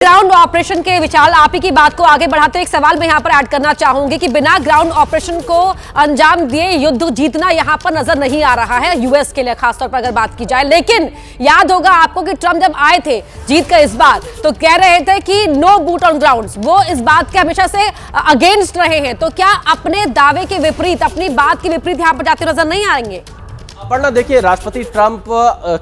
Ground operation के विशाल आप ही की बात को आगे बढ़ाते एक सवाल मैं यहां पर ऐड करना चाहूंगी कि बिना ग्राउंड ऑपरेशन को अंजाम दिए युद्ध जीतना यहां पर नजर नहीं आ रहा है यूएस के लिए, खासतौर पर अगर बात की जाए। लेकिन याद होगा आपको कि ट्रंप जब आए थे जीत का इस बार, तो कह रहे थे कि नो बूट ऑन ग्राउंड, वो इस बात के हमेशा से अगेंस्ट रहे हैं। तो क्या अपने दावे के विपरीत, अपनी बात के विपरीत यहां पर जाते नजर नहीं आएंगे? अपर्णा, देखिए राष्ट्रपति ट्रंप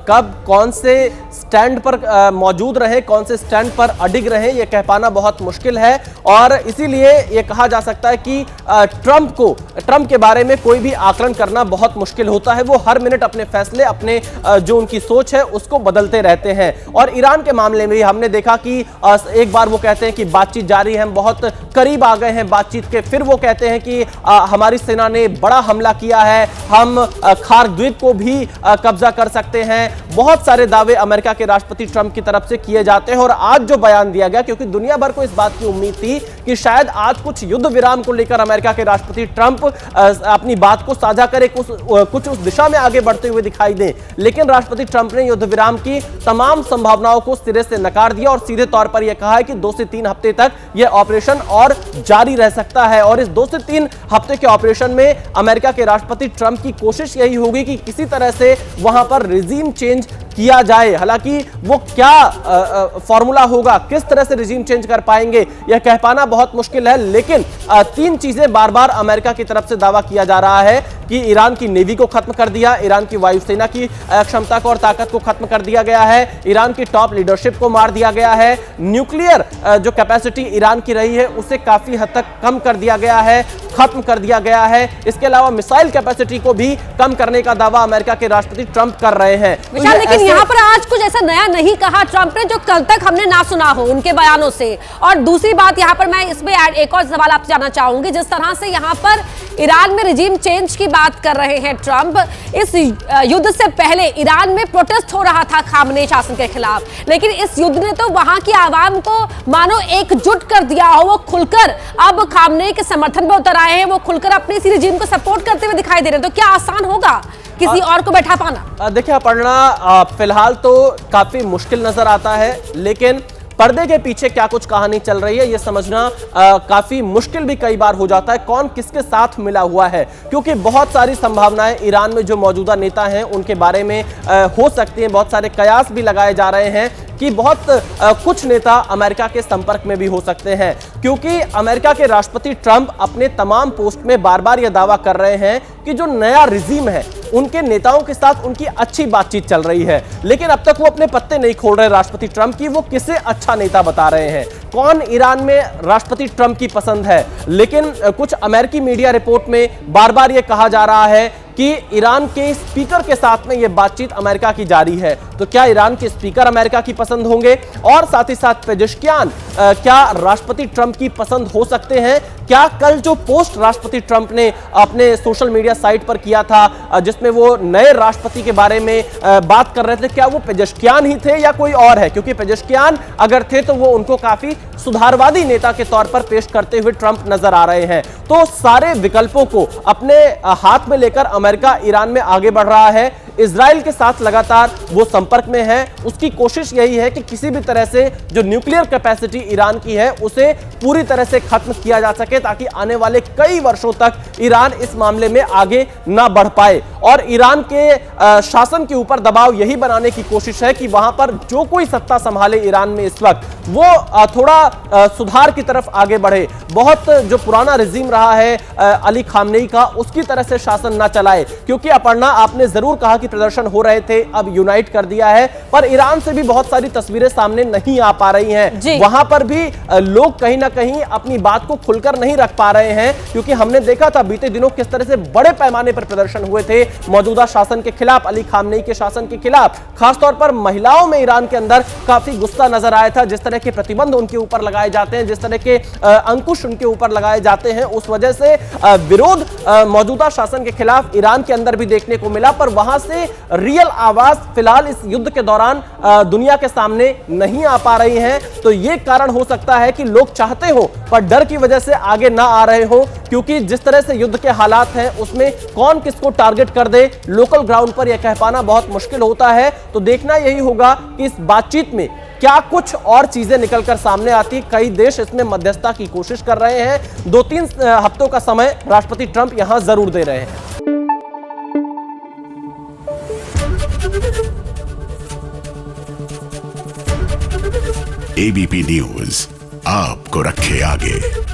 कब कौन से स्टैंड पर मौजूद रहे, कौन से स्टैंड पर अडिग रहे, ये कह पाना बहुत मुश्किल है। और इसीलिए ये कहा जा सकता है कि ट्रंप के बारे में कोई भी आकलन करना बहुत मुश्किल होता है। वो हर मिनट अपने फैसले, अपने जो उनकी सोच है उसको बदलते रहते हैं। और ईरान के मामले में भी हमने देखा कि एक बार वो कहते हैं कि बातचीत जारी है, हम बहुत करीब आ गए हैं बातचीत के, फिर वो कहते हैं कि हमारी सेना ने बड़ा हमला किया है, हम खार्क द्वीप को भी कब्जा कर सकते हैं। बहुत सारे दावे अमेरिका के राष्ट्रपति ट्रंप की तरफ से किए जाते हैं। और आज जो बयान दिया गया, क्योंकि दुनिया भर को इस बात की उम्मीद थी कि शायद आज कुछ युद्ध विराम को लेकर अमेरिका के राष्ट्रपति ट्रंप अपनी बात को साझा करे, कुछ उस दिशा में आगे बढ़ते हुए दिखाई दें। लेकिन राष्ट्रपति ट्रंप ने युद्ध विराम की तमाम संभावनाओं को सिरे से नकार दिया और सीधे तौर पर यह कहा है कि 2 से 3 हफ्ते तक यह ऑपरेशन और जारी रह सकता है। और इस 2 से 3 हफ्ते के ऑपरेशन में अमेरिका के राष्ट्रपति ट्रंप की कोशिश यही होगी कि किसी तरह से वहां पर रिजीम चेंज किया जाए। हालांकि वो क्या फॉर्मूला होगा, किस तरह से रिजीम चेंज कर पाएंगे, यह कह पाना बहुत मुश्किल है। लेकिन 3 चीजें बार बार अमेरिका की तरफ से दावा किया जा रहा है कि ईरान की नेवी को खत्म कर दिया, ईरान की वायुसेना की क्षमता को और ताकत को खत्म कर दिया गया है, ईरान की टॉप लीडरशिप को मार दिया गया है, न्यूक्लियर जो कैपेसिटी ईरान की रही है उसे काफी हद तक कम कर दिया गया है, खत्म कर दिया गया है। इसके अलावा मिसाइल कैपेसिटी को भी कम करने का दावा अमेरिका के राष्ट्रपति ट्रंप कर रहे हैं। लेकिन यहाँ पर आज कुछ ऐसा नया नहीं कहा ट्रंप ने जो कल तक हमने ना सुना हो उनके बयानों से। और दूसरी बात यहाँ पर मैं इसमें एक और सवाल आपसे जानना चाहूंगी, जिस तरह से यहाँ पर ईरान में रिजीम चेंज की बात कर रहे हैं ट्रंप, इस युद्ध से पहले ईरान में प्रोटेस्ट हो रहा था खामनेई शासन के खिलाफ, लेकिन इस युद्ध ने तो वहां की आवाम को मानो एकजुट कर दिया हो। वो खुलकर अब खामनेई के समर्थन में उतर आए हैं, वो खुलकर अपने इसी रिजीम को सपोर्ट करते हुए दिखाई दे रहे हैं। तो क्या आसान होगा किसी और को बैठा पाना? देखिए अपर्णा, फिलहाल तो काफी मुश्किल नजर आता है, लेकिन पर्दे के पीछे क्या कुछ कहानी चल रही है यह समझना काफी मुश्किल भी कई बार हो जाता है। कौन किसके साथ मिला हुआ है, क्योंकि बहुत सारी संभावनाएं ईरान में जो मौजूदा नेता हैं उनके बारे में हो सकती हैं। बहुत सारे कयास भी लगाए जा रहे हैं कि बहुत कुछ नेता अमेरिका के संपर्क में भी हो सकते हैं, क्योंकि अमेरिका के राष्ट्रपति ट्रंप अपने तमाम पोस्ट में बार बार यह दावा कर रहे हैं कि जो नया रिजीम है उनके नेताओं के साथ उनकी अच्छी बातचीत चल रही है। लेकिन अब तक वो अपने पत्ते नहीं खोल रहे राष्ट्रपति ट्रंप की वो किसे अच्छा नेता बता रहे हैं, कौन ईरान में राष्ट्रपति ट्रंप की पसंद है। लेकिन कुछ अमेरिकी मीडिया रिपोर्ट में बार बार यह कहा जा रहा है कि ईरान के स्पीकर के साथ में यह बातचीत अमेरिका की जारी है। तो क्या ईरान के स्पीकर अमेरिका की पसंद होंगे? और साथ ही साथ पेजेश्कियान क्या राष्ट्रपति ट्रंप की पसंद हो सकते हैं? क्या कल जो पोस्ट राष्ट्रपति ट्रंप ने अपने सोशल मीडिया साइट पर किया था जिसमें वो नए राष्ट्रपति के बारे में बात कर रहे थे, क्या वो पेजेश्कियान ही थे या कोई और है? क्योंकि पेजेश्कियान अगर थे तो वो उनको काफी सुधारवादी नेता के तौर पर पेश करते हुए ट्रंप नजर आ रहे हैं। तो सारे विकल्पों को अपने हाथ में लेकर अमेरिका ईरान में आगे बढ़ रहा है। इजराइल के साथ लगातार वो संपर्क में है, उसकी कोशिश यही है कि किसी भी तरह से जो न्यूक्लियर कैपेसिटी ईरान की है उसे पूरी तरह से खत्म किया जा सके, ताकि आने वाले कई वर्षों तक ईरान इस मामले में आगे ना बढ़ पाए। और ईरान के शासन के ऊपर दबाव यही बनाने की कोशिश है कि वहां पर जो कोई सत्ता संभाले ईरान में इस वक्त, वो थोड़ा सुधार की तरफ आगे बढ़े। बहुत जो पुराना रिजीम रहा है अली खामनेई का, उसकी तरह से शासन ना चलाए। क्योंकि अपर्णा, आपने जरूर कहा कि प्रदर्शन हो रहे थे, अब यूनाइट कर दिया है, पर ईरान से भी बहुत सारी तस्वीरें सामने नहीं आ पा रही हैं। वहां पर भी लोग कहीं ना कहीं अपनी बात को खुलकर नहीं रख पा रहे हैं, क्योंकि हमने देखा था बीते दिनों किस तरह से बड़े पैमाने पर प्रदर्शन हुए थे मौजूदा शासन के खिलाफ, अली खामनेई के शासन के खिलाफ। खासतौर पर महिलाओं में ईरान के अंदर काफी गुस्सा नजर आया था। जिस तरह के प्रतिबंध उनके ऊपर लगाए जाते हैं, जिस तरह के अंकुश उनके ऊपर लगाए जाते हैं, उस वजह से विरोध मौजूदा शासन के खिलाफ ईरान के अंदर भी देखने को मिला। पर वहां से ऐसे रियल आवाज फिलहाल इस युद्ध के दौरान दुनिया के सामने नहीं आ पा रही हैं। तो यह कारण हो सकता है कि लोग चाहते हो पर डर की वजह से आगे ना आ रहे हो, क्योंकि जिस तरह से युद्ध के हालात हैं उसमें कौन किसको टारगेट कर दे लोकल ग्राउंड पर यह कह पाना बहुत मुश्किल होता है। तो देखना यही होगा कि इस बातचीत में क्या कुछ और चीजें निकलकर सामने आती। कई देश इसमें मध्यस्थता की कोशिश कर रहे हैं। 2-3 हफ्तों का समय राष्ट्रपति ट्रंप यहां जरूर दे रहे हैं। एबीपी न्यूज आपको रखे आगे।